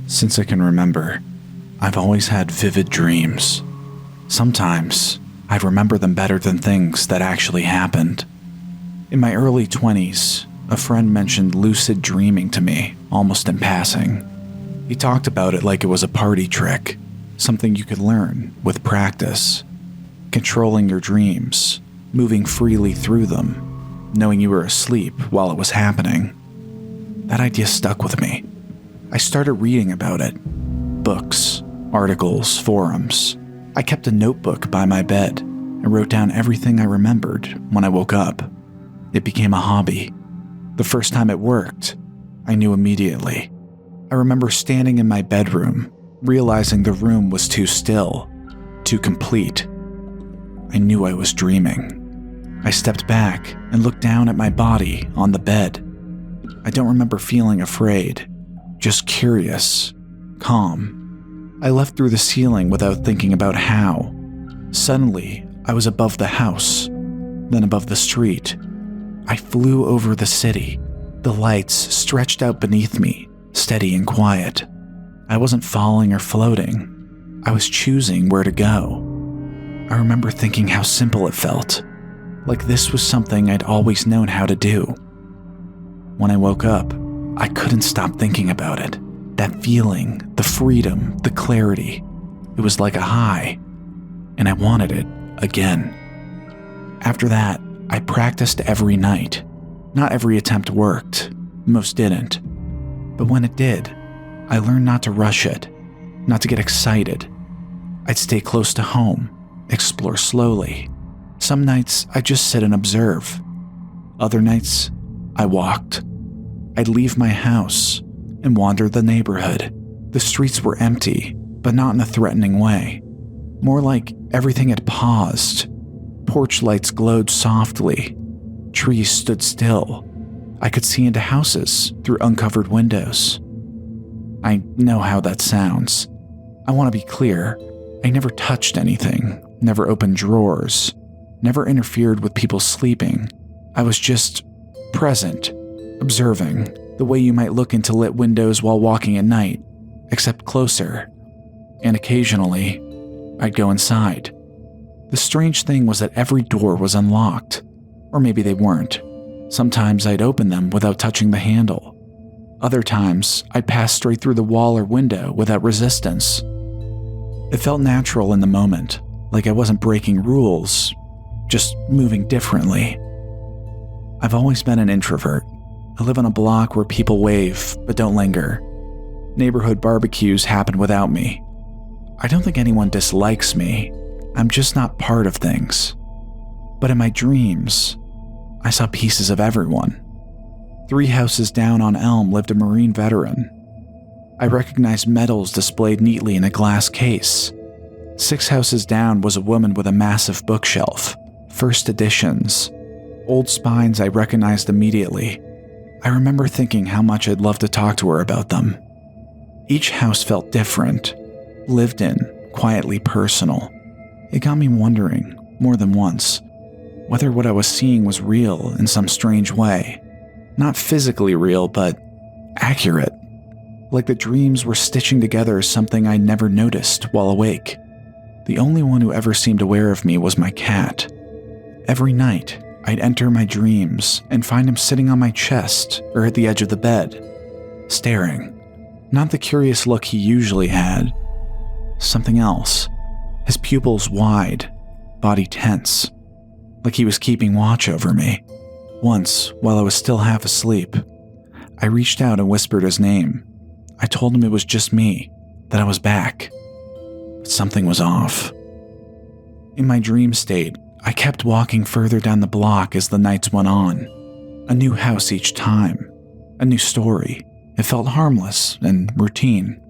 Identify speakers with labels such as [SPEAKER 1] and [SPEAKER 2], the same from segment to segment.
[SPEAKER 1] Since I can remember, I've always had vivid dreams. Sometimes, I'd remember them better than things that actually happened. In my early 20s, a friend mentioned lucid dreaming to me, almost in passing. He talked about it like it was a party trick, something you could learn with practice. Controlling your dreams, moving freely through them, knowing you were asleep while it was happening. That idea stuck with me. I started reading about it. Books, articles, forums. I kept a notebook by my bed and wrote down everything I remembered when I woke up. It became a hobby. The first time it worked, I knew immediately. I remember standing in my bedroom, realizing the room was too still, too complete. I knew I was dreaming. I stepped back and looked down at my body on the bed. I don't remember feeling afraid, just curious, calm. I left through the ceiling without thinking about how. Suddenly, I was above the house, then above the street. I flew over the city. The lights stretched out beneath me, steady and quiet. I wasn't falling or floating. I was choosing where to go. I remember thinking how simple it felt, like this was something I'd always known how to do. When I woke up, I couldn't stop thinking about it. That feeling, the freedom, the clarity. It was like a high, and I wanted it again. After that, I practiced every night. Not every attempt worked, most didn't. But when it did, I learned not to rush it, not to get excited. I'd stay close to home, explore slowly. Some nights I'd just sit and observe. Other nights, I walked. I'd leave my house and wander the neighborhood. The streets were empty, but not in a threatening way. More like everything had paused. Porch lights glowed softly. Trees stood still. I could see into houses through uncovered windows. I know how that sounds. I want to be clear. I never touched anything, never opened drawers, never interfered with people sleeping. I was just present, observing, the way you might look into lit windows while walking at night, except closer. And occasionally, I'd go inside. The strange thing was that every door was unlocked, or maybe they weren't. Sometimes I'd open them without touching the handle. Other times, I'd pass straight through the wall or window without resistance. It felt natural in the moment, like I wasn't breaking rules, just moving differently. I've always been an introvert. I live on a block where people wave but don't linger. Neighborhood barbecues happen without me. I don't think anyone dislikes me. I'm just not part of things. But in my dreams, I saw pieces of everyone. 3 houses down on Elm lived a Marine veteran. I recognized medals displayed neatly in a glass case. 6 houses down was a woman with a massive bookshelf, first editions. Old spines I recognized immediately. I remember thinking how much I'd love to talk to her about them. Each house felt different, lived in, quietly personal. It got me wondering, more than once, whether what I was seeing was real in some strange way. Not physically real, but accurate. Like the dreams were stitching together something I never noticed while awake. The only one who ever seemed aware of me was my cat. Every night, I'd enter my dreams and find him sitting on my chest or at the edge of the bed, staring. Not the curious look he usually had. Something else. His pupils wide, body tense, like he was keeping watch over me. Once, while I was still half asleep, I reached out and whispered his name. I told him it was just me, that I was back. But something was off. In my dream state, I kept walking further down the block as the nights went on. A new house each time, a new story. It felt harmless and routine.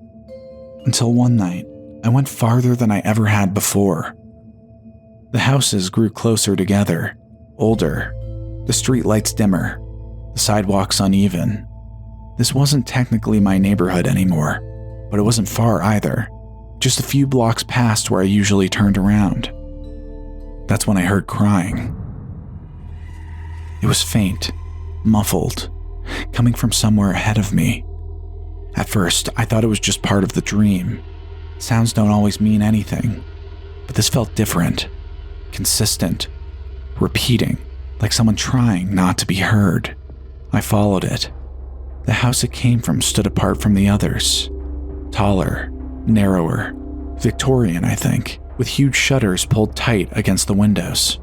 [SPEAKER 1] Until one night, I went farther than I ever had before. The houses grew closer together, older, the street lights dimmer, the sidewalks uneven. This wasn't technically my neighborhood anymore, but it wasn't far either, just a few blocks past where I usually turned around. That's when I heard crying. It was faint, muffled, coming from somewhere ahead of me. At first, I thought it was just part of the dream. Sounds don't always mean anything, but this felt different, consistent, repeating, like someone trying not to be heard. I followed it. The house it came from stood apart from the others. Taller, narrower, Victorian, I think, with huge shutters pulled tight against the windows.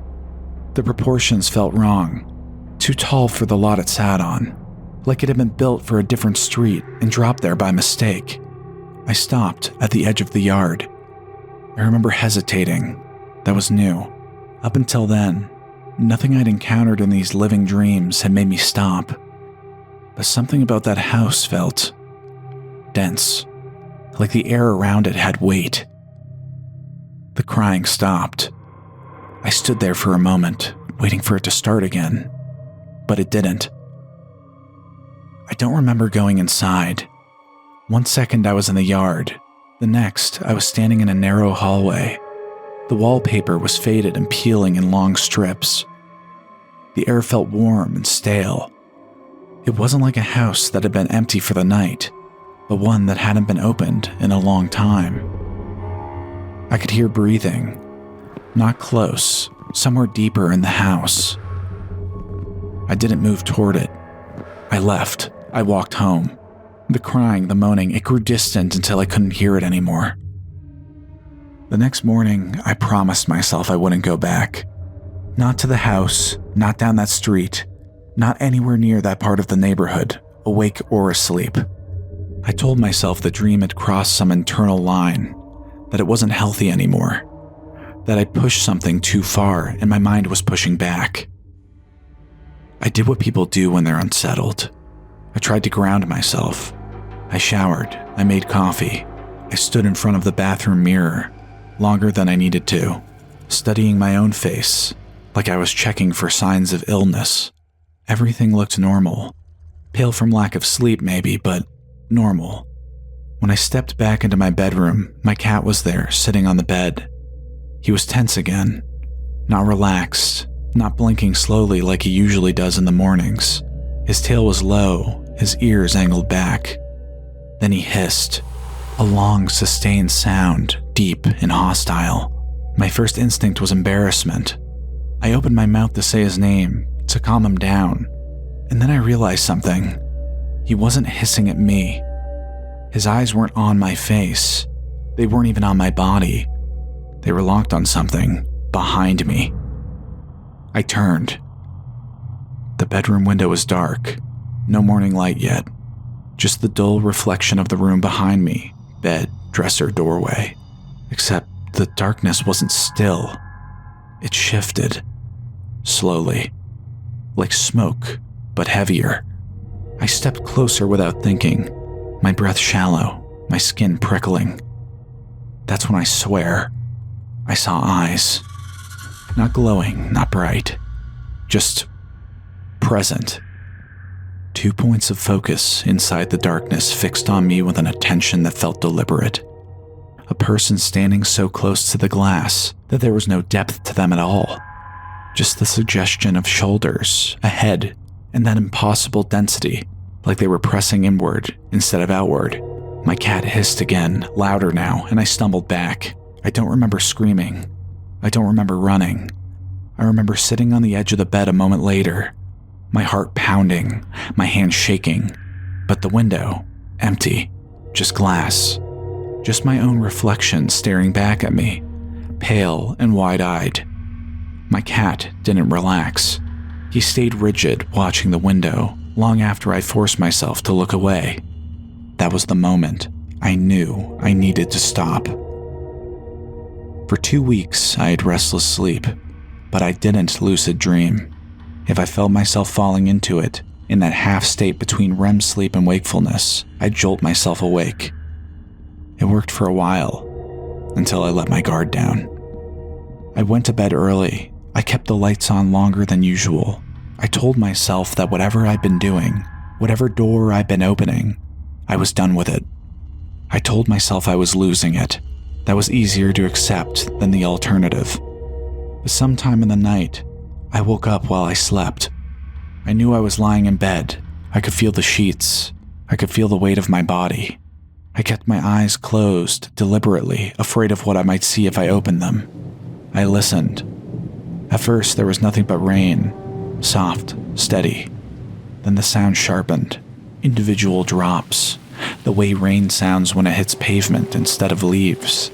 [SPEAKER 1] The proportions felt wrong, too tall for the lot it sat on, like it had been built for a different street and dropped there by mistake. I stopped at the edge of the yard. I remember hesitating. That was new. Up until then, nothing I'd encountered in these living dreams had made me stop. But something about that house felt dense, like the air around it had weight. The crying stopped. I stood there for a moment, waiting for it to start again, but it didn't. I don't remember going inside. One second I was in the yard. The next, I was standing in a narrow hallway. The wallpaper was faded and peeling in long strips. The air felt warm and stale. It wasn't like a house that had been empty for the night, but one that hadn't been opened in a long time. I could hear breathing, not close, somewhere deeper in the house. I didn't move toward it. I left. I walked home. The crying, the moaning, it grew distant until I couldn't hear it anymore. The next morning, I promised myself I wouldn't go back. Not to the house, not down that street, not anywhere near that part of the neighborhood, awake or asleep. I told myself the dream had crossed some internal line, that it wasn't healthy anymore, that I'd pushed something too far and my mind was pushing back. I did what people do when they're unsettled. I tried to ground myself. I showered, I made coffee. I stood in front of the bathroom mirror, longer than I needed to, studying my own face, like I was checking for signs of illness. Everything looked normal. Pale from lack of sleep maybe, but normal. When I stepped back into my bedroom, my cat was there, sitting on the bed. He was tense again, not relaxed, not blinking slowly like he usually does in the mornings. His tail was low, his ears angled back. Then he hissed, a long, sustained sound, deep and hostile. My first instinct was embarrassment. I opened my mouth to say his name, to calm him down, and then I realized something. He wasn't hissing at me. His eyes weren't on my face. They weren't even on my body. They were locked on something behind me. I turned. The bedroom window was dark, no morning light yet, just the dull reflection of the room behind me, bed, dresser, doorway. Except the darkness wasn't still. It shifted, slowly, like smoke, but heavier. I stepped closer without thinking, my breath shallow, my skin prickling. That's when I swear, I saw eyes. Not glowing, not bright, just present. 2 points of focus inside the darkness fixed on me with an attention that felt deliberate. A person standing so close to the glass that there was no depth to them at all. Just the suggestion of shoulders, a head, and that impossible density, like they were pressing inward instead of outward. My cat hissed again, louder now, and I stumbled back. I don't remember screaming. I don't remember running. I remember sitting on the edge of the bed a moment later, my heart pounding, my hands shaking, but the window, empty, just glass. Just my own reflection staring back at me, pale and wide-eyed. My cat didn't relax. He stayed rigid, watching the window, long after I forced myself to look away. That was the moment I knew I needed to stop. For 2 weeks, I had restless sleep, but I didn't lucid dream. If I felt myself falling into it, in that half state between REM sleep and wakefulness, I'd jolt myself awake. It worked for a while, until I let my guard down. I went to bed early. I kept the lights on longer than usual. I told myself that whatever I'd been doing, whatever door I'd been opening, I was done with it. I told myself I was losing it. That was easier to accept than the alternative. But sometime in the night, I woke up while I slept. I knew I was lying in bed. I could feel the sheets. I could feel the weight of my body. I kept my eyes closed, deliberately, afraid of what I might see if I opened them. I listened. At first, there was nothing but rain, soft, steady. Then the sound sharpened, individual drops, the way rain sounds when it hits pavement instead of leaves.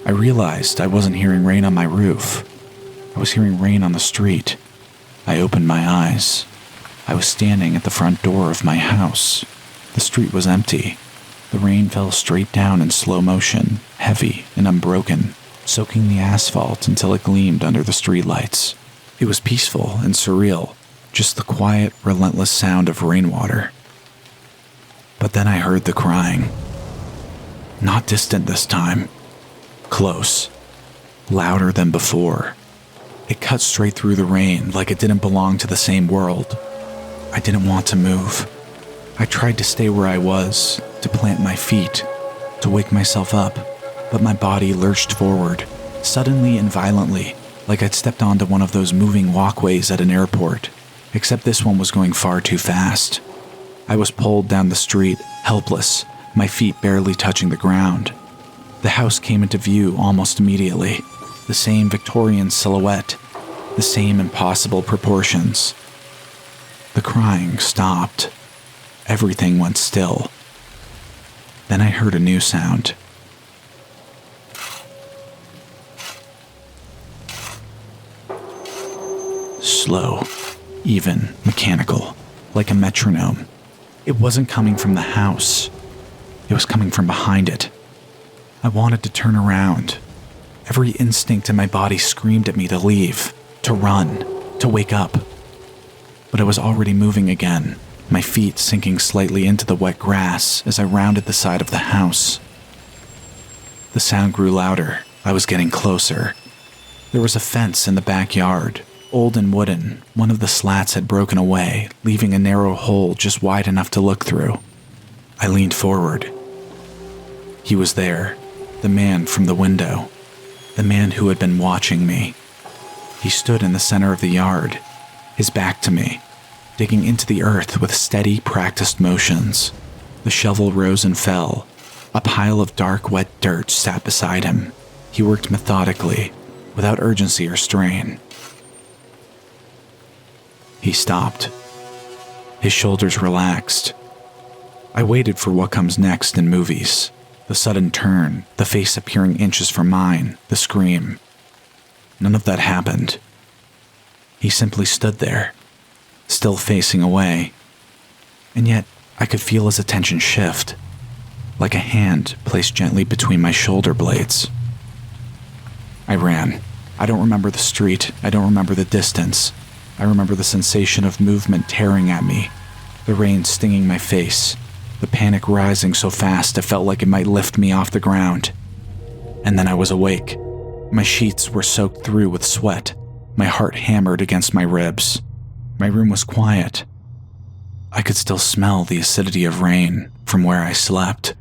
[SPEAKER 1] I realized I wasn't hearing rain on my roof. I was hearing rain on the street. I opened my eyes. I was standing at the front door of my house. The street was empty. The rain fell straight down in slow motion, heavy and unbroken, soaking the asphalt until it gleamed under the streetlights. It was peaceful and surreal, just the quiet, relentless sound of rainwater. But then I heard the crying. Not distant this time. Close. Louder than before. It cut straight through the rain like it didn't belong to the same world. I didn't want to move. I tried to stay where I was, to plant my feet, to wake myself up, but my body lurched forward, suddenly and violently, like I'd stepped onto one of those moving walkways at an airport, except this one was going far too fast. I was pulled down the street, helpless, my feet barely touching the ground. The house came into view almost immediately, the same Victorian silhouette, the same impossible proportions. The crying stopped. Everything went still. Then I heard a new sound. Slow, even, mechanical, like a metronome. It wasn't coming from the house. It was coming from behind it. I wanted to turn around. Every instinct in my body screamed at me to leave, to run, to wake up. But I was already moving again, my feet sinking slightly into the wet grass as I rounded the side of the house. The sound grew louder. I was getting closer. There was a fence in the backyard, old and wooden. One of the slats had broken away, leaving a narrow hole just wide enough to look through. I leaned forward. He was there, the man from the window, the man who had been watching me. He stood in the center of the yard, his back to me, digging into the earth with steady, practiced motions. The shovel rose and fell. A pile of dark, wet dirt sat beside him. He worked methodically, without urgency or strain. He stopped. His shoulders relaxed. I waited for what comes next in movies. The sudden turn, the face appearing inches from mine, the scream. None of that happened. He simply stood there, still facing away. And yet, I could feel his attention shift, like a hand placed gently between my shoulder blades. I ran. I don't remember the street. I don't remember the distance. I remember the sensation of movement tearing at me, the rain stinging my face, the panic rising so fast it felt like it might lift me off the ground. And then I was awake. My sheets were soaked through with sweat. My heart hammered against my ribs. My room was quiet. I could still smell the acidity of rain from where I slept.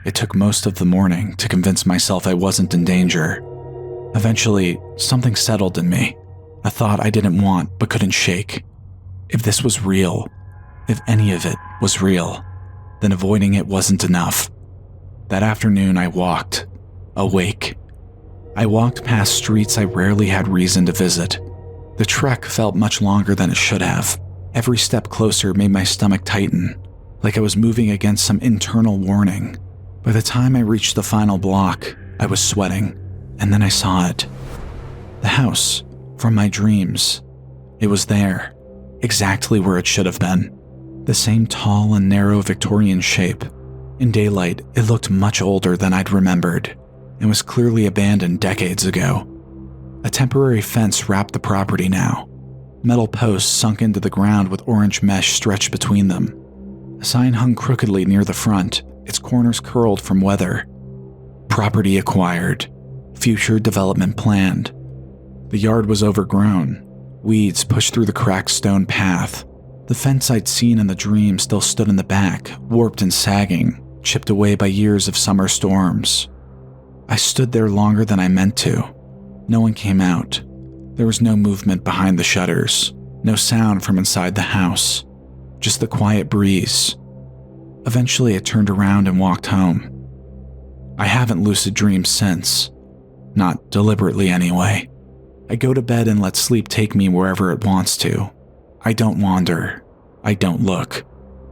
[SPEAKER 1] It took most of the morning to convince myself I wasn't in danger. Eventually, something settled in me, a thought I didn't want but couldn't shake. If this was real, if any of it was real, then avoiding it wasn't enough. That afternoon I walked, awake. I walked past streets I rarely had reason to visit. The trek felt much longer than it should have. Every step closer made my stomach tighten, like I was moving against some internal warning. By the time I reached the final block, I was sweating, and then I saw it. The house, from my dreams. It was there, exactly where it should have been. The same tall and narrow Victorian shape. In daylight, it looked much older than I'd remembered, and was clearly abandoned decades ago. A temporary fence wrapped the property now. Metal posts sunk into the ground with orange mesh stretched between them. A sign hung crookedly near the front, its corners curled from weather. Property acquired. Future development planned. The yard was overgrown. Weeds pushed through the cracked stone path. The fence I'd seen in the dream still stood in the back, warped and sagging, chipped away by years of summer storms. I stood there longer than I meant to. No one came out. There was no movement behind the shutters, no sound from inside the house, just the quiet breeze, Eventually, I turned around and walked home. I haven't lucid dreamed since. Not deliberately, anyway. I go to bed and let sleep take me wherever it wants to. I don't wander. I don't look.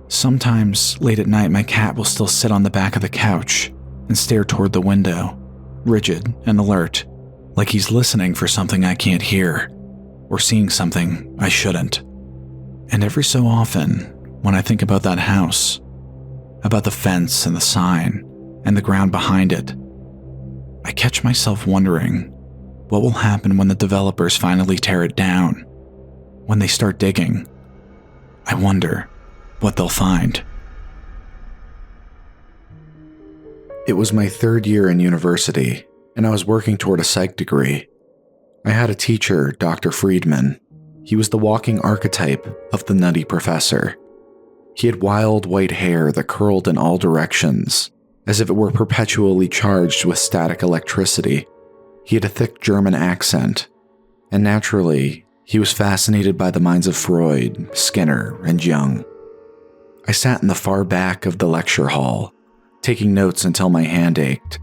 [SPEAKER 1] Sometimes, late at night, my cat will still sit on the back of the couch and stare toward the window, rigid and alert, like he's listening for something I can't hear, or seeing something I shouldn't. And every so often, when I think about that house, about the fence and the sign and the ground behind it, I catch myself wondering what will happen when the developers finally tear it down, when they start digging. I wonder what they'll find. It was my third year in university, and I was working toward a psych degree. I had a teacher, Dr. Friedman. He was the walking archetype of the nutty professor. He had wild white hair that curled in all directions, as if it were perpetually charged with static electricity. He had a thick German accent, and naturally, he was fascinated by the minds of Freud, Skinner, and Jung. I sat in the far back of the lecture hall, taking notes until my hand ached.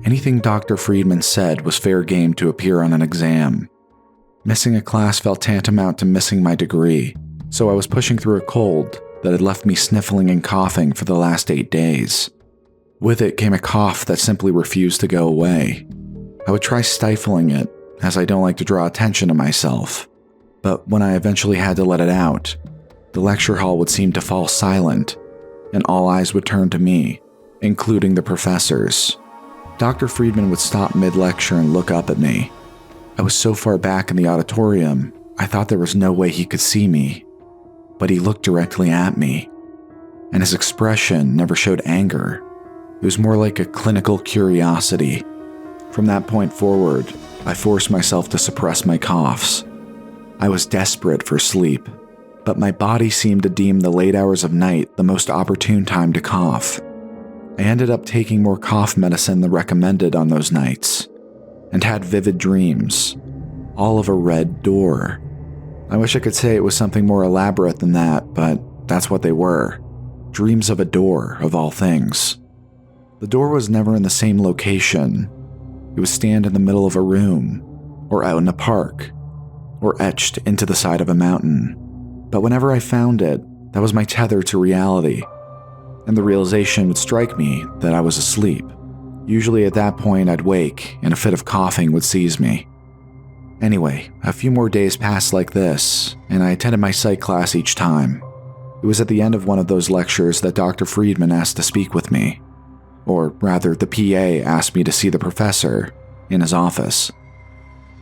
[SPEAKER 1] Anything Dr. Friedman said was fair game to appear on an exam. Missing a class felt tantamount to missing my degree, so I was pushing through a cold that had left me sniffling and coughing for the last 8 days. With it came a cough that simply refused to go away. I would try stifling it, as I don't like to draw attention to myself, but when I eventually had to let it out, the lecture hall would seem to fall silent, and all eyes would turn to me, including the professors. Dr. Friedman would stop mid-lecture and look up at me. I was so far back in the auditorium, I thought there was no way he could see me. But he looked directly at me, and his expression never showed anger. It was more like a clinical curiosity. From that point forward, I forced myself to suppress my coughs. I was desperate for sleep, but my body seemed to deem the late hours of night the most opportune time to cough. I ended up taking more cough medicine than recommended on those nights, and had vivid dreams, all of a red door. I wish I could say it was something more elaborate than that, but that's what they were. Dreams of a door, of all things. The door was never in the same location. It would stand in the middle of a room, or out in a park, or etched into the side of a mountain. But whenever I found it, that was my tether to reality, and the realization would strike me that I was asleep. Usually at that point I'd wake, and a fit of coughing would seize me. Anyway, a few more days passed like this, and I attended my psych class each time. It was at the end of one of those lectures that Dr. Friedman asked to speak with me. Or rather, the PA asked me to see the professor in his office.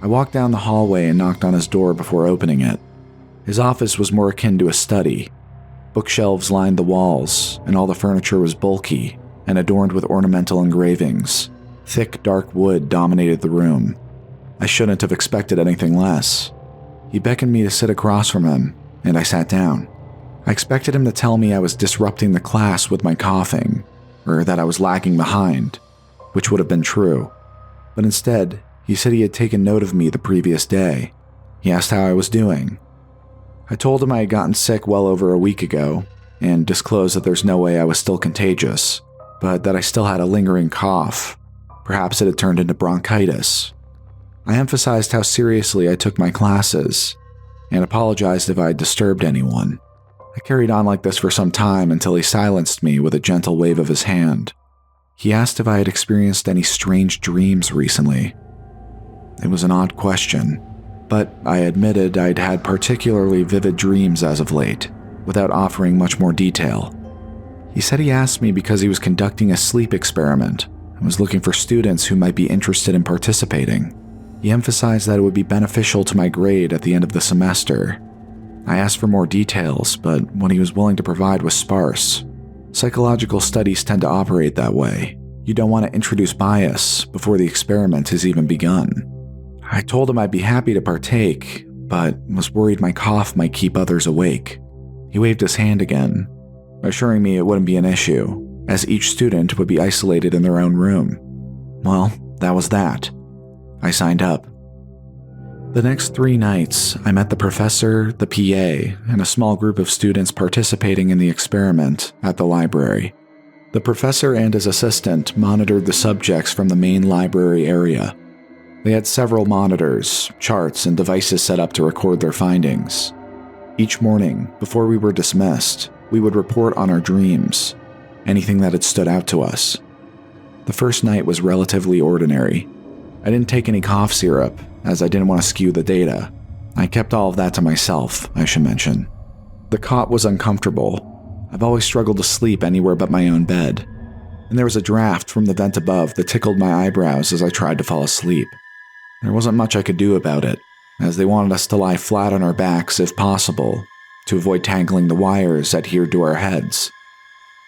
[SPEAKER 1] I walked down the hallway and knocked on his door before opening it. His office was more akin to a study. Bookshelves lined the walls, and all the furniture was bulky and adorned with ornamental engravings. Thick, dark wood dominated the room. I shouldn't have expected anything less. He beckoned me to sit across from him, and I sat down. I expected him to tell me I was disrupting the class with my coughing, or that I was lagging behind, which would have been true. But instead, he said he had taken note of me the previous day. He asked how I was doing. I told him I had gotten sick well over a week ago, and disclosed that there's no way I was still contagious, but that I still had a lingering cough. Perhaps it had turned into bronchitis. I emphasized how seriously I took my classes, and apologized if I had disturbed anyone. I carried on like this for some time until he silenced me with a gentle wave of his hand. He asked if I had experienced any strange dreams recently. It was an odd question, but I admitted I'd had particularly vivid dreams as of late, without offering much more detail. He said he asked me because he was conducting a sleep experiment and was looking for students who might be interested in participating. He emphasized that it would be beneficial to my grade at the end of the semester. I asked for more details, but what he was willing to provide was sparse. Psychological studies tend to operate that way. You don't want to introduce bias before the experiment has even begun. I told him I'd be happy to partake, but was worried my cough might keep others awake. He waved his hand again, assuring me it wouldn't be an issue, as each student would be isolated in their own room. Well, that was that. I signed up. The next 3 nights, I met the professor, the PA, and a small group of students participating in the experiment at the library. The professor and his assistant monitored the subjects from the main library area. They had several monitors, charts, and devices set up to record their findings. Each morning, before we were dismissed, we would report on our dreams, anything that had stood out to us. The first night was relatively ordinary. I didn't take any cough syrup, as I didn't want to skew the data. I kept all of that to myself, I should mention. The cot was uncomfortable. I've always struggled to sleep anywhere but my own bed, and there was a draft from the vent above that tickled my eyebrows as I tried to fall asleep. There wasn't much I could do about it, as they wanted us to lie flat on our backs if possible, to avoid tangling the wires adhered to our heads.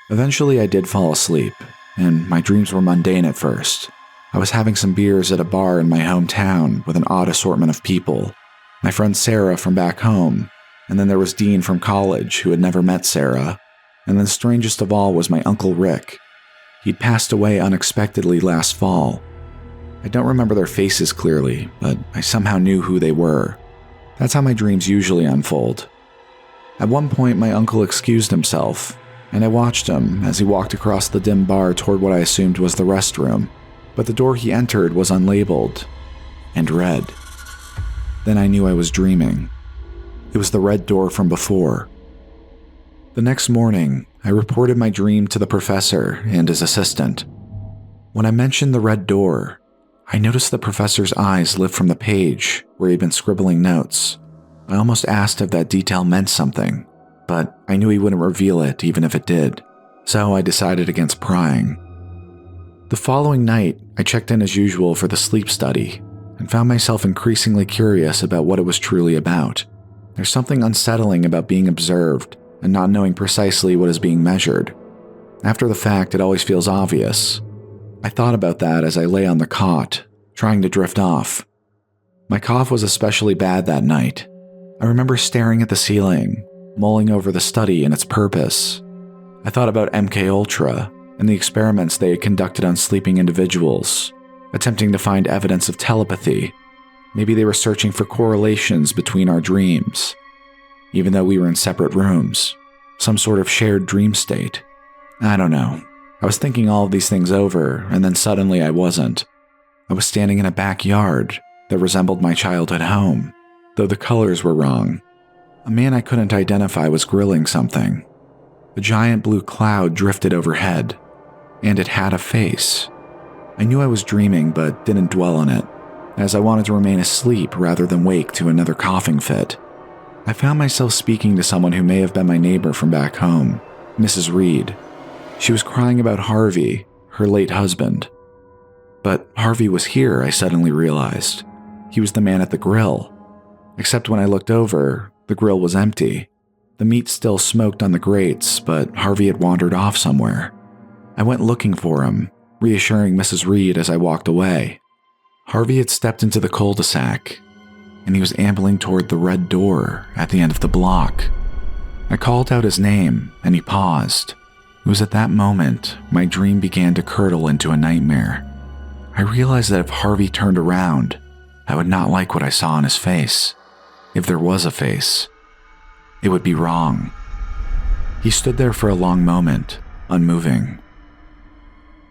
[SPEAKER 1] Eventually I did fall asleep, and my dreams were mundane at first. I was having some beers at a bar in my hometown with an odd assortment of people. My friend Sarah from back home, and then there was Dean from college who had never met Sarah, and then strangest of all was my Uncle Rick. He'd passed away unexpectedly last fall. I don't remember their faces clearly, but I somehow knew who they were. That's how my dreams usually unfold. At one point, my uncle excused himself, and I watched him as he walked across the dim bar toward what I assumed was the restroom, but the door he entered was unlabeled and red. Then I knew I was dreaming. It was the red door from before. The next morning, I reported my dream to the professor and his assistant. When I mentioned the red door, I noticed the professor's eyes lift from the page where he'd been scribbling notes. I almost asked if that detail meant something, but I knew he wouldn't reveal it even if it did, so I decided against prying. The following night, I checked in as usual for the sleep study and found myself increasingly curious about what it was truly about. There's something unsettling about being observed and not knowing precisely what is being measured. After the fact, it always feels obvious. I thought about that as I lay on the cot, trying to drift off. My cough was especially bad that night. I remember staring at the ceiling, mulling over the study and its purpose. I thought about MK Ultra and the experiments they had conducted on sleeping individuals, attempting to find evidence of telepathy. Maybe they were searching for correlations between our dreams, even though we were in separate rooms, some sort of shared dream state. I don't know. I was thinking all of these things over, and then suddenly I wasn't. I was standing in a backyard that resembled my childhood home, though the colors were wrong. A man I couldn't identify was grilling something. A giant blue cloud drifted overhead, and it had a face. I knew I was dreaming, but didn't dwell on it, as I wanted to remain asleep rather than wake to another coughing fit. I found myself speaking to someone who may have been my neighbor from back home, Mrs. Reed. She was crying about Harvey, her late husband. But Harvey was here, I suddenly realized. He was the man at the grill. Except when I looked over, the grill was empty. The meat still smoked on the grates, but Harvey had wandered off somewhere. I went looking for him, reassuring Mrs. Reed as I walked away. Harvey had stepped into the cul-de-sac, and he was ambling toward the red door at the end of the block. I called out his name, and he paused. It was at that moment my dream began to curdle into a nightmare. I realized that if Harvey turned around, I would not like what I saw on his face. If there was a face, it would be wrong. He stood there for a long moment, unmoving.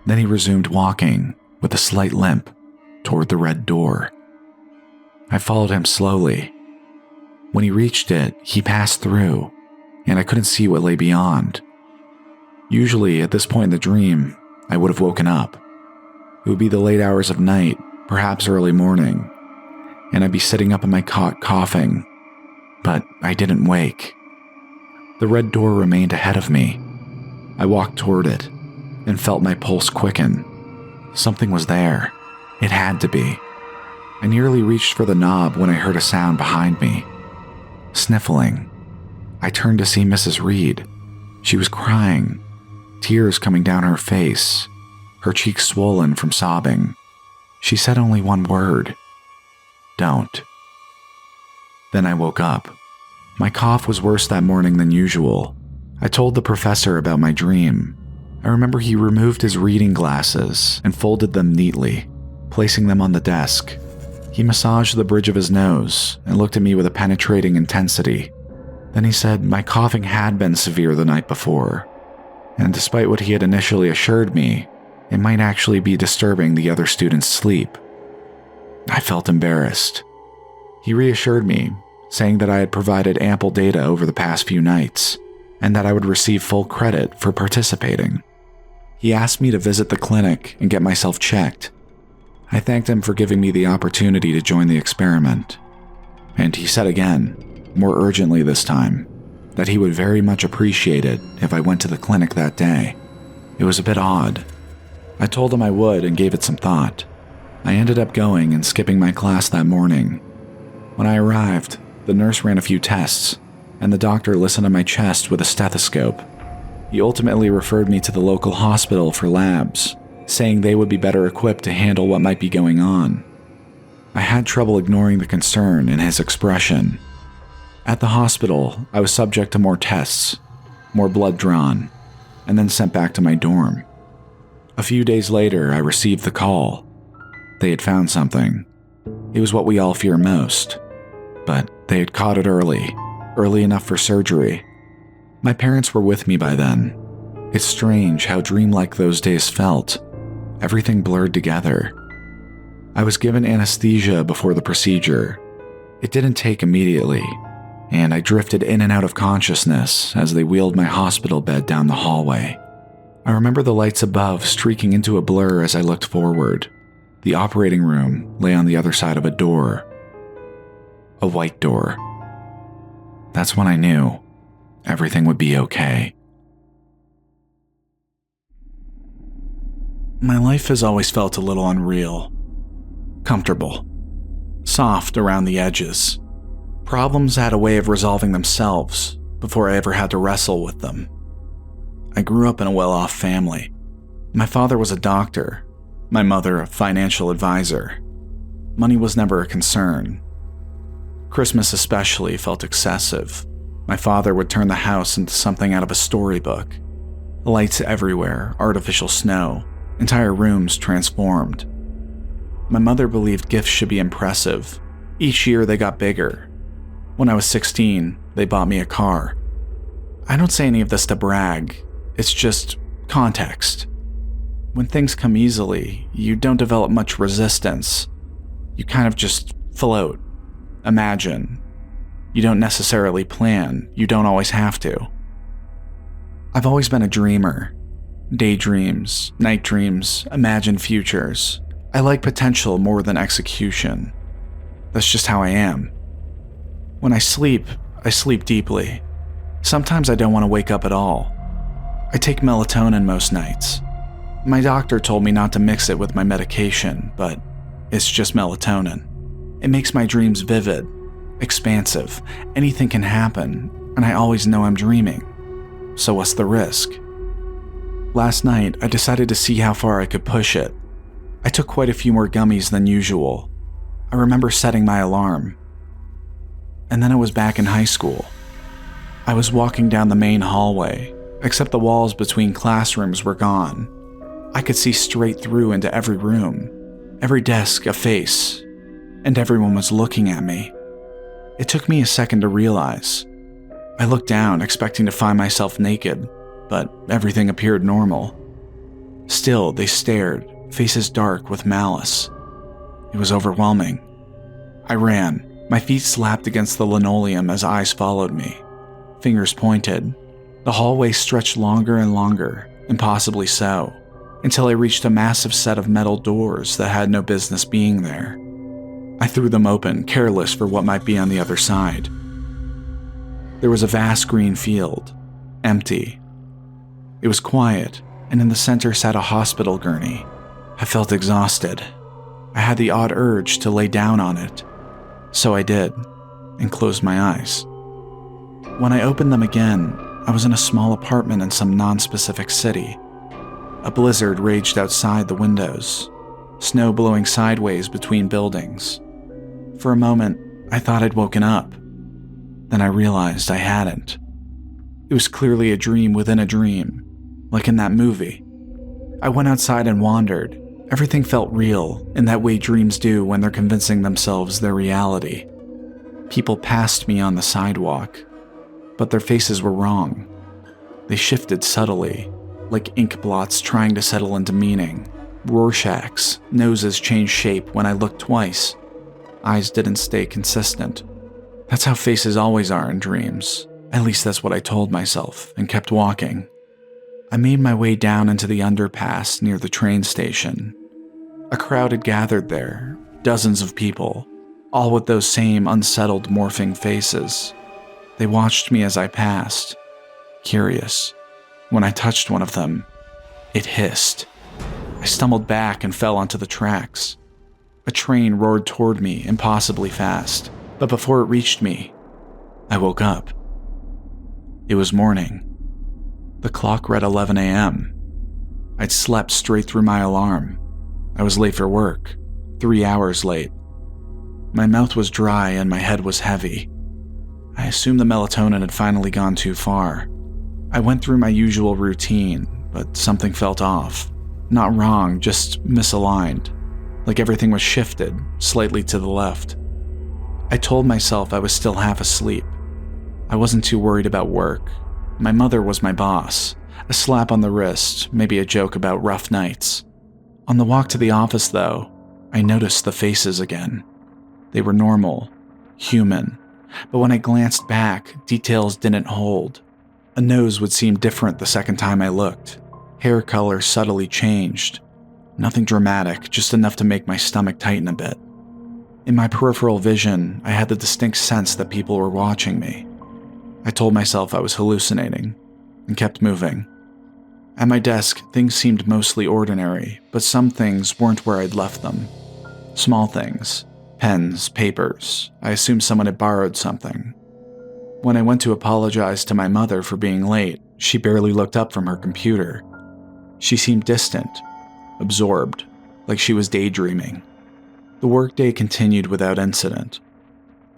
[SPEAKER 1] Then he resumed walking, with a slight limp, toward the red door. I followed him slowly. When he reached it, he passed through, and I couldn't see what lay beyond. Usually, at this point in the dream, I would have woken up. It would be the late hours of night, perhaps early morning, and I'd be sitting up in my cot coughing, but I didn't wake. The red door remained ahead of me. I walked toward it and felt my pulse quicken. Something was there. It had to be. I nearly reached for the knob when I heard a sound behind me. Sniffling. I turned to see Mrs. Reed. She was crying, tears coming down her face, her cheeks swollen from sobbing. She said only one word. Don't. Then I woke up. My cough was worse that morning than usual. I told the professor about my dream. I remember he removed his reading glasses and folded them neatly, placing them on the desk. He massaged the bridge of his nose and looked at me with a penetrating intensity. Then he said my coughing had been severe the night before, and despite what he had initially assured me, it might actually be disturbing the other students' sleep. I felt embarrassed. He reassured me, saying that I had provided ample data over the past few nights, and that I would receive full credit for participating. He asked me to visit the clinic and get myself checked. I thanked him for giving me the opportunity to join the experiment, and he said again, more urgently this time, that he would very much appreciate it if I went to the clinic that day. It was a bit odd. I told him I would and gave it some thought. I ended up going and skipping my class that morning. When I arrived, the nurse ran a few tests, and the doctor listened to my chest with a stethoscope. He ultimately referred me to the local hospital for labs, saying they would be better equipped to handle what might be going on. I had trouble ignoring the concern in his expression. At the hospital, I was subject to more tests, more blood drawn, and then sent back to my dorm. A few days later, I received the call. They had found something. It was what we all fear most, but they had caught it early enough for surgery. My parents were with me by then. It's strange how dreamlike those days felt. Everything blurred together. I was given anesthesia before the procedure. It didn't take immediately, and I drifted in and out of consciousness as they wheeled my hospital bed down the hallway. I remember the lights above streaking into a blur as I looked forward. The operating room lay on the other side of a door. A white door. That's when I knew everything would be okay. My life has always felt a little unreal. Comfortable. Soft around the edges. Problems had a way of resolving themselves before I ever had to wrestle with them. I grew up in a well-off family. My father was a doctor, my mother a financial advisor. Money was never a concern. Christmas especially felt excessive. My father would turn the house into something out of a storybook. Lights everywhere, artificial snow, entire rooms transformed. My mother believed gifts should be impressive. Each year they got bigger. When I was 16, they bought me a car. I don't say any of this to brag. It's just context. When things come easily, you don't develop much resistance. You kind of just float. Imagine. You don't necessarily plan. You don't always have to. I've always been a dreamer. Daydreams, night dreams, imagined futures. I like potential more than execution. That's just how I am. When I sleep deeply. Sometimes I don't want to wake up at all. I take melatonin most nights. My doctor told me not to mix it with my medication, but it's just melatonin. It makes my dreams vivid, expansive. Anything can happen, and I always know I'm dreaming. So what's the risk? Last night, I decided to see how far I could push it. I took quite a few more gummies than usual. I remember setting my alarm. And then I was back in high school. I was walking down the main hallway, except the walls between classrooms were gone. I could see straight through into every room, every desk a face, and everyone was looking at me. It took me a second to realize. I looked down, expecting to find myself naked, but everything appeared normal. Still, they stared, faces dark with malice. It was overwhelming. I ran. My feet slapped against the linoleum as eyes followed me. Fingers pointed. The hallway stretched longer and longer, impossibly so, until I reached a massive set of metal doors that had no business being there. I threw them open, careless for what might be on the other side. There was a vast green field, empty. It was quiet, and in the center sat a hospital gurney. I felt exhausted. I had the odd urge to lay down on it. So I did, and closed my eyes. When I opened them again, I was in a small apartment in some non-specific city. A blizzard raged outside the windows, snow blowing sideways between buildings. For a moment, I thought I'd woken up. Then I realized I hadn't. It was clearly a dream within a dream, like in that movie. I went outside and wandered, Everything felt real, in that way dreams do when they're convincing themselves they're reality. People passed me on the sidewalk, but their faces were wrong. They shifted subtly, like ink blots trying to settle into meaning. Rorschachs' noses changed shape when I looked twice. Eyes didn't stay consistent. That's how faces always are in dreams. At least that's what I told myself, and kept walking. I made my way down into the underpass near the train station. A crowd had gathered there, dozens of people, all with those same unsettled morphing faces. They watched me as I passed, curious. When I touched one of them, it hissed. I stumbled back and fell onto the tracks. A train roared toward me, impossibly fast, but before it reached me, I woke up. It was morning. The clock read 11 a.m. I'd slept straight through my alarm. I was late for work, 3 hours late. My mouth was dry and my head was heavy. I assumed the melatonin had finally gone too far. I went through my usual routine, but something felt off. Not wrong, just misaligned. Like everything was shifted, slightly to the left. I told myself I was still half asleep. I wasn't too worried about work. My mother was my boss. A slap on the wrist, maybe a joke about rough nights. On the walk to the office, though, I noticed the faces again. They were normal, human, but when I glanced back, details didn't hold. A nose would seem different the second time I looked. Hair color subtly changed. Nothing dramatic, just enough to make my stomach tighten a bit. In my peripheral vision, I had the distinct sense that people were watching me. I told myself I was hallucinating, and kept moving. At my desk, things seemed mostly ordinary, but some things weren't where I'd left them. Small things. Pens, papers. I assumed someone had borrowed something. When I went to apologize to my mother for being late, she barely looked up from her computer. She seemed distant, absorbed, like she was daydreaming. The workday continued without incident.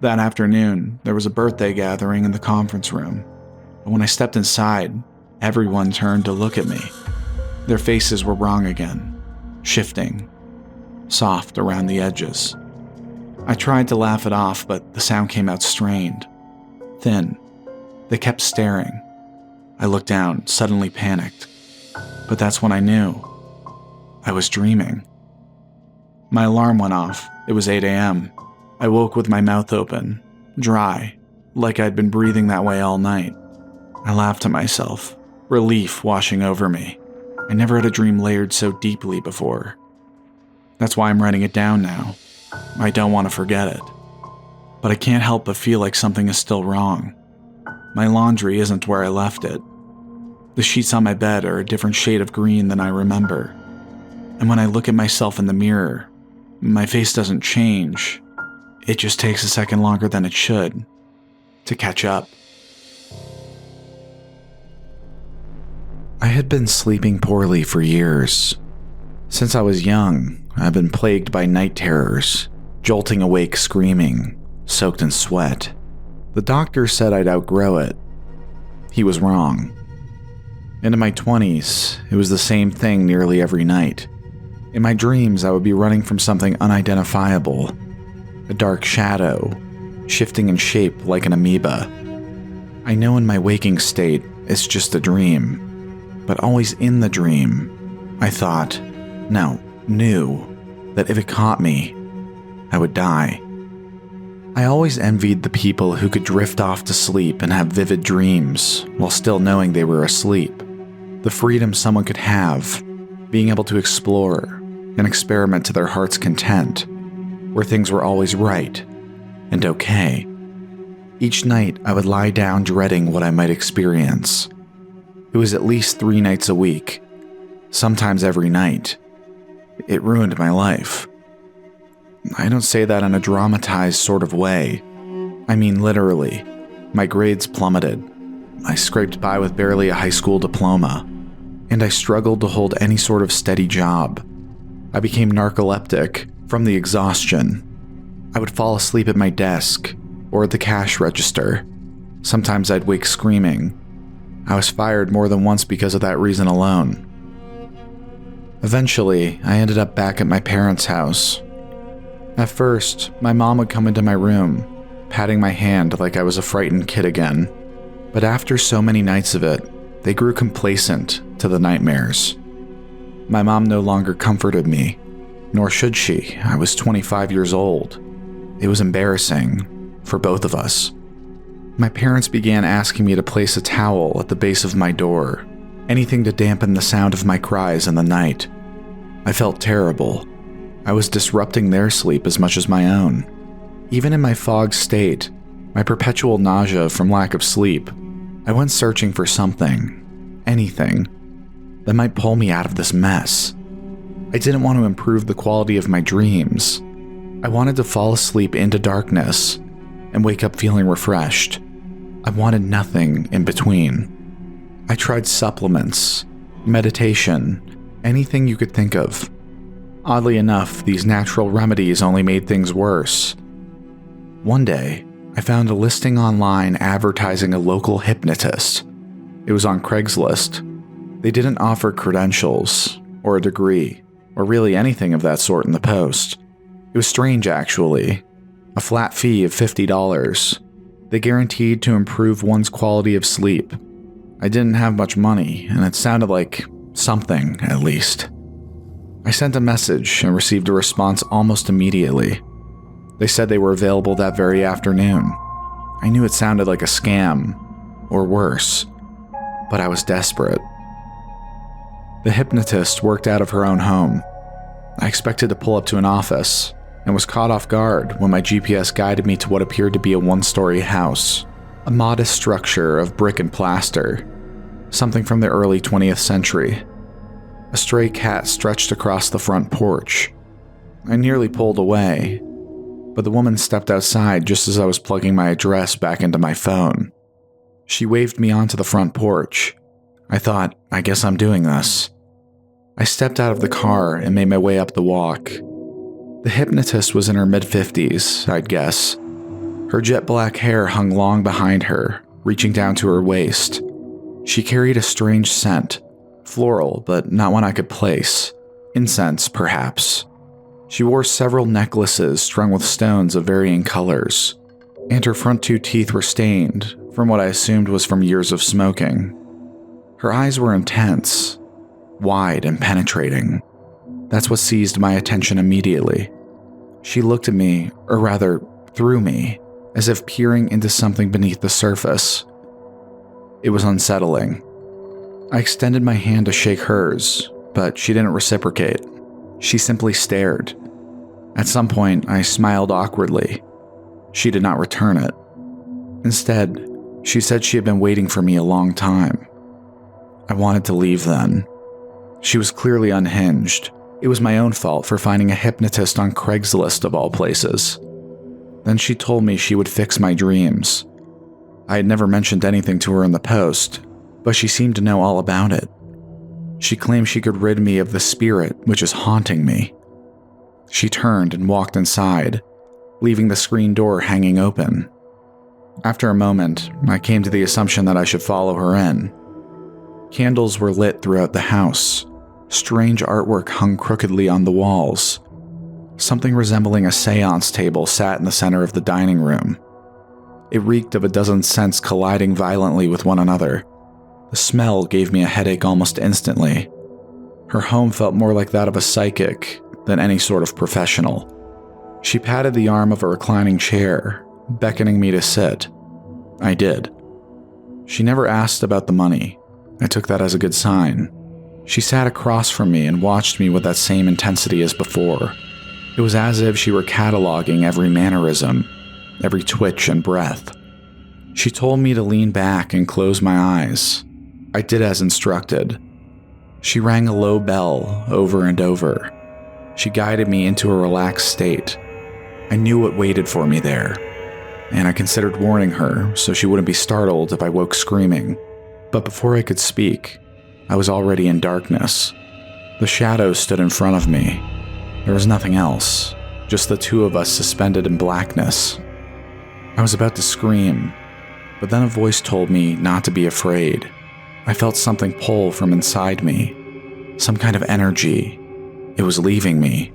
[SPEAKER 1] That afternoon, there was a birthday gathering in the conference room, and when I stepped inside, everyone turned to look at me. Their faces were wrong again, shifting, soft around the edges. I tried to laugh it off, but the sound came out strained, thin. They kept staring. I looked down, suddenly panicked. But that's when I knew. I was dreaming. My alarm went off. It was 8 a.m. I woke with my mouth open, dry, like I'd been breathing that way all night. I laughed to myself, relief washing over me. I never had a dream layered so deeply before. That's why I'm writing it down now. I don't want to forget it. But I can't help but feel like something is still wrong. My laundry isn't where I left it. The sheets on my bed are a different shade of green than I remember. And when I look at myself in the mirror, my face doesn't change. It just takes a second longer than it should to catch up. I had been sleeping poorly for years. Since I was young, I've been plagued by night terrors, jolting awake screaming, soaked in sweat. The doctor said I'd outgrow it. He was wrong. Into my 20s, it was the same thing nearly every night. In my dreams, I would be running from something unidentifiable, a dark shadow, shifting in shape like an amoeba. I know in my waking state, it's just a dream, but always in the dream, I thought, knew that if it caught me, I would die. I always envied the people who could drift off to sleep and have vivid dreams while still knowing they were asleep. The freedom someone could have, being able to explore and experiment to their heart's content, where things were always right and okay. Each night I would lie down dreading what I might experience. It was at least 3 nights a week, sometimes every night. It ruined my life. I don't say that in a dramatized sort of way. I mean literally. My grades plummeted. I scraped by with barely a high school diploma, and I struggled to hold any sort of steady job. I became narcoleptic from the exhaustion. I would fall asleep at my desk or at the cash register. Sometimes I'd wake screaming. I was fired more than once because of that reason alone. Eventually, I ended up back at my parents' house. At first, my mom would come into my room, patting my hand like I was a frightened kid again. But after so many nights of it, they grew complacent to the nightmares. My mom no longer comforted me, nor should she. I was 25 years old. It was embarrassing for both of us. My parents began asking me to place a towel at the base of my door, anything to dampen the sound of my cries in the night. I felt terrible. I was disrupting their sleep as much as my own. Even in my fogged state, my perpetual nausea from lack of sleep, I went searching for something, anything, that might pull me out of this mess. I didn't want to improve the quality of my dreams. I wanted to fall asleep into darkness and wake up feeling refreshed. I wanted nothing in between. I tried supplements, meditation, anything you could think of. Oddly enough, these natural remedies only made things worse. One day, I found a listing online advertising a local hypnotist. It was on Craigslist. They didn't offer credentials, or a degree, or really anything of that sort in the post. It was strange, actually. A flat fee of $50. They guaranteed to improve one's quality of sleep. I didn't have much money, and it sounded like something, at least. I sent a message and received a response almost immediately. They said they were available that very afternoon. I knew it sounded like a scam, or worse, but I was desperate. The hypnotist worked out of her own home. I expected to pull up to an office, and was caught off guard when my GPS guided me to what appeared to be a one-story house, a modest structure of brick and plaster, something from the early 20th century. A stray cat stretched across the front porch. I nearly pulled away, but the woman stepped outside just as I was plugging my address back into my phone. She waved me onto the front porch. I thought, I guess I'm doing this. I stepped out of the car and made my way up the walk. The hypnotist was in her mid-50s, I'd guess. Her jet black hair hung long behind her, reaching down to her waist. She carried a strange scent, floral, but not one I could place. Incense, perhaps. She wore several necklaces strung with stones of varying colors, and her front two teeth were stained from what I assumed was from years of smoking. Her eyes were intense, wide and penetrating. That's what seized my attention immediately. She looked at me, or rather, through me, as if peering into something beneath the surface. It was unsettling. I extended my hand to shake hers, but she didn't reciprocate. She simply stared. At some point, I smiled awkwardly. She did not return it. Instead, she said she had been waiting for me a long time. I wanted to leave then. She was clearly unhinged. It was my own fault for finding a hypnotist on Craigslist of all places. Then she told me she would fix my dreams. I had never mentioned anything to her in the post, but she seemed to know all about it. She claimed she could rid me of the spirit which is haunting me. She turned and walked inside, leaving the screen door hanging open. After a moment, I came to the assumption that I should follow her in. Candles were lit throughout the house. Strange artwork hung crookedly on the walls. Something resembling a seance table sat in the center of the dining room. It reeked of a dozen scents colliding violently with one another. The smell gave me a headache almost instantly. Her home felt more like that of a psychic than any sort of professional. She patted the arm of a reclining chair, beckoning me to sit. I did. She never asked about the money. I took that as a good sign. She sat across from me and watched me with that same intensity as before. It was as if she were cataloging every mannerism, every twitch and breath. She told me to lean back and close my eyes. I did as instructed. She rang a low bell over and over. She guided me into a relaxed state. I knew what waited for me there, and I considered warning her so she wouldn't be startled if I woke screaming. But before I could speak, I was already in darkness. The shadows stood in front of me. There was nothing else, just the two of us suspended in blackness. I was about to scream, but then a voice told me not to be afraid. I felt something pull from inside me. Some kind of energy. It was leaving me.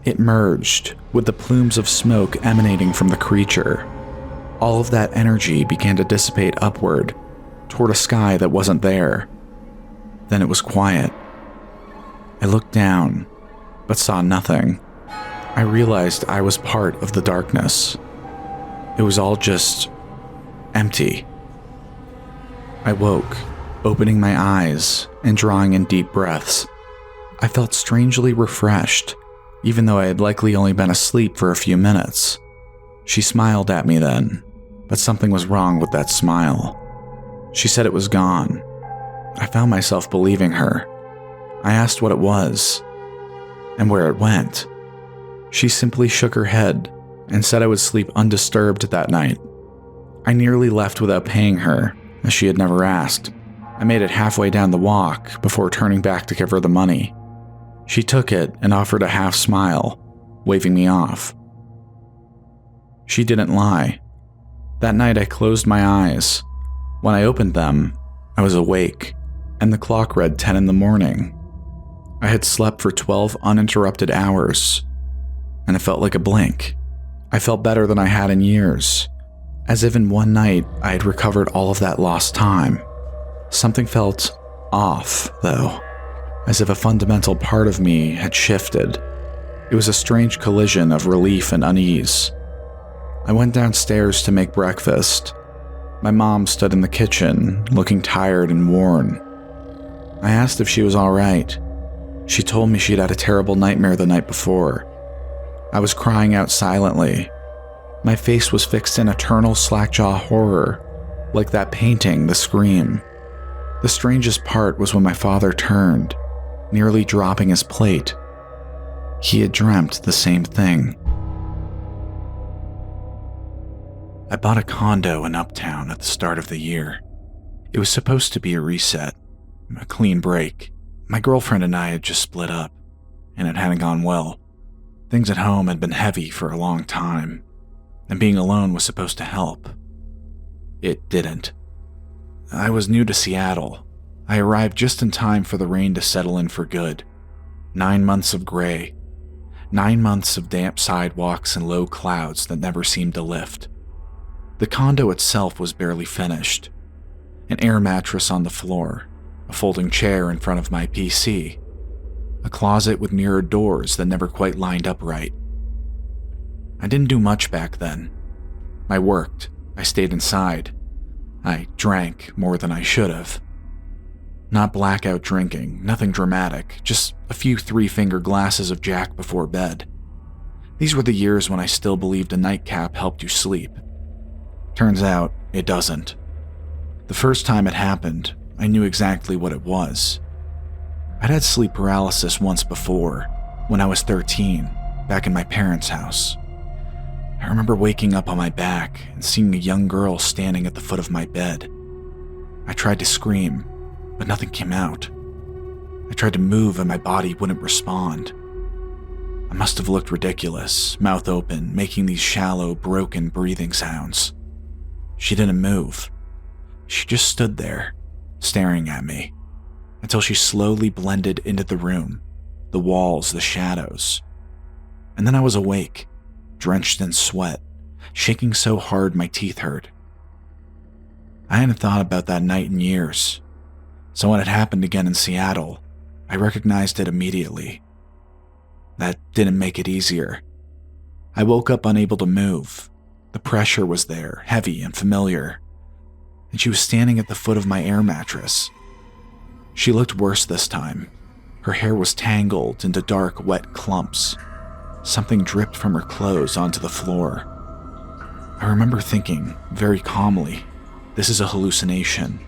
[SPEAKER 1] It merged with the plumes of smoke emanating from the creature. All of that energy began to dissipate upward, toward a sky that wasn't there. Then it was quiet. I looked down, but saw nothing. I realized I was part of the darkness. It was all just empty. I woke, opening my eyes and drawing in deep breaths. I felt strangely refreshed, even though I had likely only been asleep for a few minutes. She smiled at me then, but something was wrong with that smile. She said it was gone. I found myself believing her. I asked what it was, and where it went. She simply shook her head and said I would sleep undisturbed that night. I nearly left without paying her, as she had never asked. I made it halfway down the walk before turning back to give her the money. She took it and offered a half smile, waving me off. She didn't lie. That night I closed my eyes. When I opened them, I was awake, and the clock read 10 in the morning. I had slept for 12 uninterrupted hours, and it felt like a blink. I felt better than I had in years, as if in one night I had recovered all of that lost time. Something felt off, though, as if a fundamental part of me had shifted. It was a strange collision of relief and unease. I went downstairs to make breakfast. My mom stood in the kitchen, looking tired and worn. I asked if she was all right. She told me she'd had a terrible nightmare the night before. I was crying out silently. My face was fixed in eternal slackjaw horror, like that painting, The Scream. The strangest part was when my father turned, nearly dropping his plate. He had dreamt the same thing. I bought a condo in Uptown at the start of the year. It was supposed to be a reset, a clean break. My girlfriend and I had just split up, and it hadn't gone well. Things at home had been heavy for a long time, and being alone was supposed to help. It didn't. I was new to Seattle. I arrived just in time for the rain to settle in for good. 9 months of gray. 9 months of damp sidewalks and low clouds that never seemed to lift. The condo itself was barely finished. An air mattress on the floor, a folding chair in front of my PC, a closet with mirrored doors that never quite lined up right. I didn't do much back then. I worked. I stayed inside. I drank more than I should have. Not blackout drinking, nothing dramatic, just a few three-finger glasses of Jack before bed. These were the years when I still believed a nightcap helped you sleep. Turns out, it doesn't. The first time it happened, I knew exactly what it was. I'd had sleep paralysis once before, when I was 13, back in my parents' house. I remember waking up on my back and seeing a young girl standing at the foot of my bed. I tried to scream, but nothing came out. I tried to move and my body wouldn't respond. I must have looked ridiculous, mouth open, making these shallow, broken breathing sounds. She didn't move. She just stood there, staring at me, until she slowly blended into the room, the walls, the shadows. And then I was awake, drenched in sweat, shaking so hard my teeth hurt. I hadn't thought about that night in years, so when it happened again in Seattle, I recognized it immediately. That didn't make it easier. I woke up unable to move. The pressure was there, heavy and familiar, and she was standing at the foot of my air mattress. She looked worse this time. Her hair was tangled into dark, wet clumps. Something dripped from her clothes onto the floor. I remember thinking, very calmly, this is a hallucination.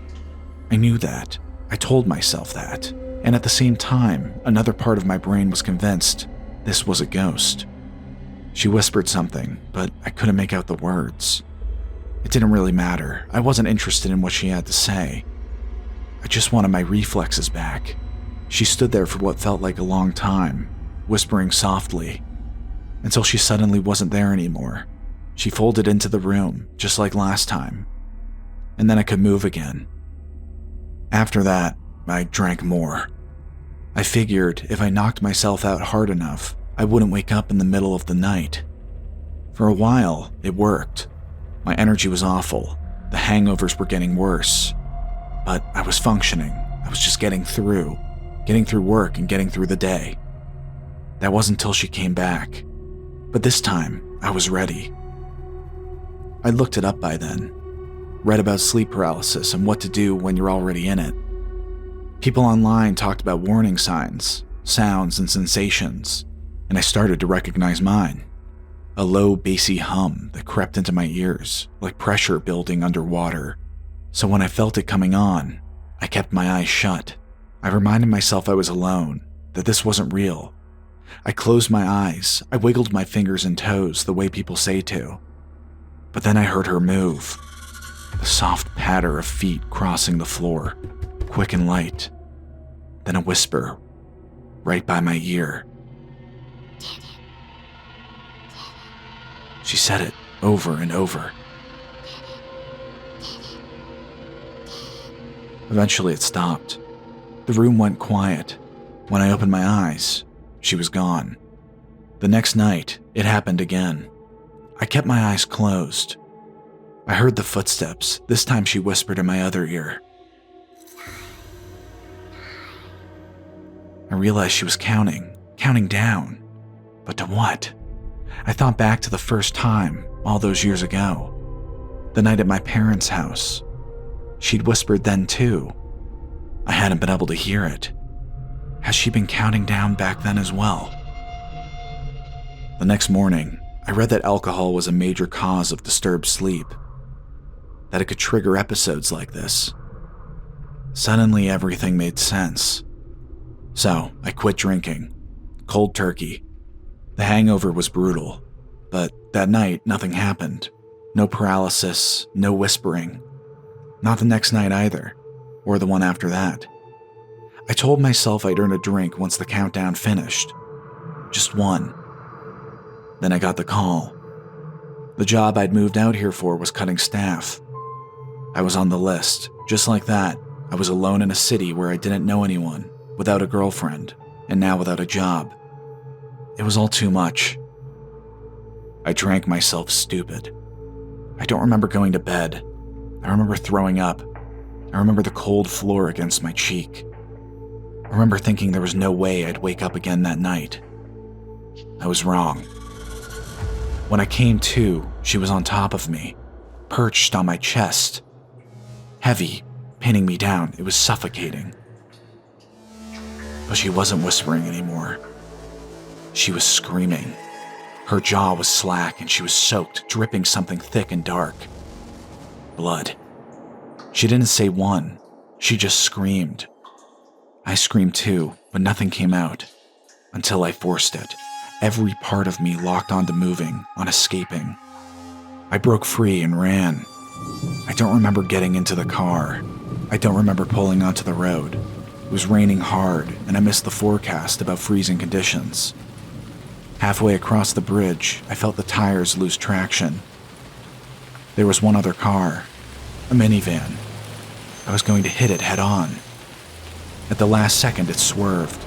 [SPEAKER 1] I knew that. I told myself that. And at the same time, another part of my brain was convinced this was a ghost. She whispered something, but I couldn't make out the words. It didn't really matter. I wasn't interested in what she had to say. I just wanted my reflexes back. She stood there for what felt like a long time, whispering softly, until she suddenly wasn't there anymore. She folded into the room, just like last time, and then I could move again. After that, I drank more. I figured if I knocked myself out hard enough, I wouldn't wake up in the middle of the night. For a while, it worked. My energy was awful. The hangovers were getting worse. But I was functioning. I was just getting through work and getting through the day. That wasn't until she came back. But this time, I was ready. I looked it up by then. Read about sleep paralysis and what to do when you're already in it. People online talked about warning signs, sounds, and sensations, and I started to recognize mine. A low, bassy hum that crept into my ears, like pressure building underwater. So when I felt it coming on, I kept my eyes shut. I reminded myself I was alone, that this wasn't real. I closed my eyes, I wiggled my fingers and toes the way people say to. But then I heard her move. The soft patter of feet crossing the floor, quick and light. Then a whisper, right by my ear. She said it over and over. Eventually it stopped. The room went quiet. When I opened my eyes, she was gone. The next night, it happened again. I kept my eyes closed. I heard the footsteps. This time she whispered in my other ear. I realized she was counting down. But to what? I thought back to the first time, all those years ago. The night at my parents' house. She'd whispered then too. I hadn't been able to hear it. Has she been counting down back then as well? The next morning, I read that alcohol was a major cause of disturbed sleep. That it could trigger episodes like this. Suddenly everything made sense. So I quit drinking. Cold turkey. The hangover was brutal, but that night nothing happened. No paralysis, no whispering. Not the next night either, or the one after that. I told myself I'd earn a drink once the countdown finished. Just one. Then I got the call. The job I'd moved out here for was cutting staff. I was on the list. Just like that, I was alone in a city where I didn't know anyone, without a girlfriend, and now without a job. It was all too much. I drank myself stupid. I don't remember going to bed. I remember throwing up. I remember the cold floor against my cheek. I remember thinking there was no way I'd wake up again that night. I was wrong. When I came to, she was on top of me, perched on my chest. Heavy, pinning me down. It was suffocating. But she wasn't whispering anymore. She was screaming. Her jaw was slack and she was soaked, dripping something thick and dark. Blood. She didn't say one. She just screamed. I screamed too, but nothing came out. Until I forced it. Every part of me locked onto moving, on escaping. I broke free and ran. I don't remember getting into the car. I don't remember pulling onto the road. It was raining hard, and I missed the forecast about freezing conditions. Halfway across the bridge, I felt the tires lose traction. There was one other car, a minivan. I was going to hit it head on. At the last second, it swerved.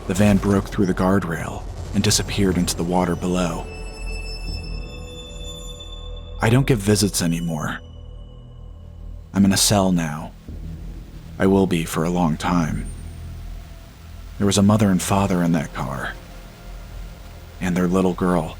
[SPEAKER 1] The van broke through the guardrail and disappeared into the water below. I don't get visits anymore. I'm in a cell now. I will be for a long time. There was a mother and father in that car. And their little girl.